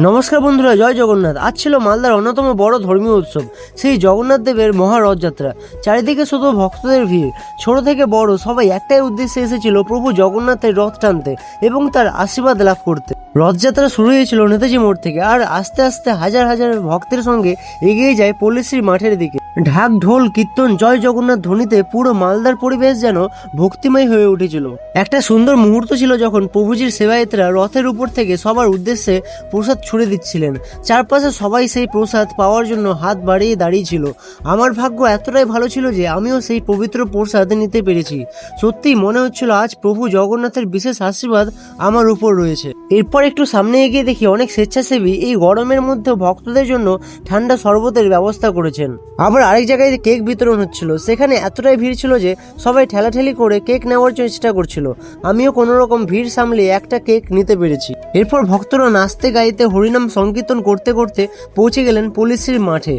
নমস্কার বন্ধুরা, জয় জগন্নাথ। আজ ছিল মালদার অন্যতম বড় ধর্মীয় উৎসব, সেই জগন্নাথ দেবের মহারথযাত্রা। চারিদিকে শুধু ভক্তদের ভিড়, ছোট থেকে বড় সবাই একটাই উদ্দেশ্যে এসেছিল প্রভু জগন্নাথের রথ টানতে এবং তার আশীর্বাদ লাভ করতে। রথযাত্রা শুরু হয়েছিল নেতাজি মোড় থেকে, আর আস্তে আস্তে হাজার হাজার ভক্তের সঙ্গে এগিয়ে যায় পল্লীশ্রী মাঠের দিকে। ঢাক, ঢোল, কীর্তন, জয় জগন্নাথ ধ্বনিতে পুরো মালদার পরিবেশ যেন ভক্তিময় হয়ে উঠেছিল। একটা সুন্দর মুহূর্ত ছিল যখন প্রভুজির সেবায়েতরা রথের উপর থেকে সবার উদ্দেশ্যে প্রসাদ ছুড়ে দিচ্ছিলেন। চারপাশে সবাই সেই প্রসাদ পাওয়ার জন্য হাত বাড়িয়ে দাঁড়িয়ে ছিল। আমার ভাগ্য এতটাই ভালো ছিল যে আমিও সেই পবিত্র প্রসাদ নিতে পেরেছি। সত্যিই মনে হচ্ছিল আজ প্রভু জগন্নাথের বিশেষ আশীর্বাদ আমার উপর রয়েছে। এরপর একটু সামনে এগিয়ে দেখি অনেক স্বেচ্ছাসেবী এই গরমের মধ্যে ভক্তদের জন্য ঠান্ডা শরবতের ব্যবস্থা করেছেন। আবার আরেক জায়গায় কেক বিতরণ হচ্ছিল, সেখানে এতটাই ভিড় ছিল যে সবাই ঠেলাঠেলি করে কেক নেওয়ার চেষ্টা করছিল। আমিও কোনো রকম ভিড় সামলে একটা কেক নিতে পেরেছি। এরপর ভক্তরা নাচতে গাইতে হরিনাম সংকীর্তন করতে করতে পৌঁছে গেলেন পল্লীশ্রীর মাঠে।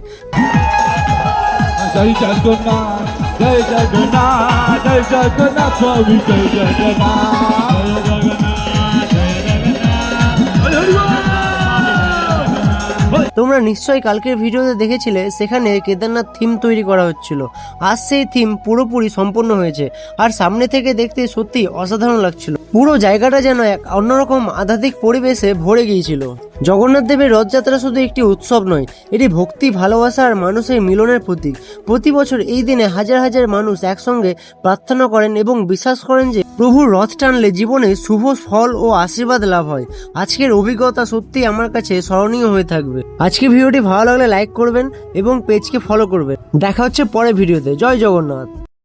জয় জগন্নাথ, জয় জগন্নাথ, জয় জগন্নাথ, প্রভু জয় জগন্নাথ। তোমরা নিশ্চয়ই কালকের ভিডিওতে দেখেছিলে, সেখানে কেদারনাথ থিম তৈরি করা হচ্ছিল। আজ সেই থিম পুরোপুরি সম্পন্ন হয়েছে, আর সামনে থেকে দেখতে সত্যি অসাধারণ লাগছিল। পুরো জায়গাটা যেন এক অন্যরকম আধ্যাত্মিক পরিবেশে ভরে গিয়েছিল। জগন্নাথ দেবের রথযাত্রা শুধু একটি উৎসব নয়, এটি ভক্তি, ভালোবাসা আর মানুষের মিলনের প্রতীক। প্রতি বছর এই দিনে হাজার হাজার মানুষ একসঙ্গে প্রার্থনা করেন এবং বিশ্বাস করেন যে প্রভুর রথ টানলে জীবনে শুভ ফল ও আশীর্বাদ লাভ হয়। আজকের অভিজ্ঞতা সত্যি আমার কাছে স্মরণীয় হয়ে থাকবে। আজকে ভিডিওটি ভালো লাগলে লাইক করবেন এবং পেজকে ফলো করবেন। দেখা হচ্ছে পরের ভিডিওতে। জয় জগন্নাথ।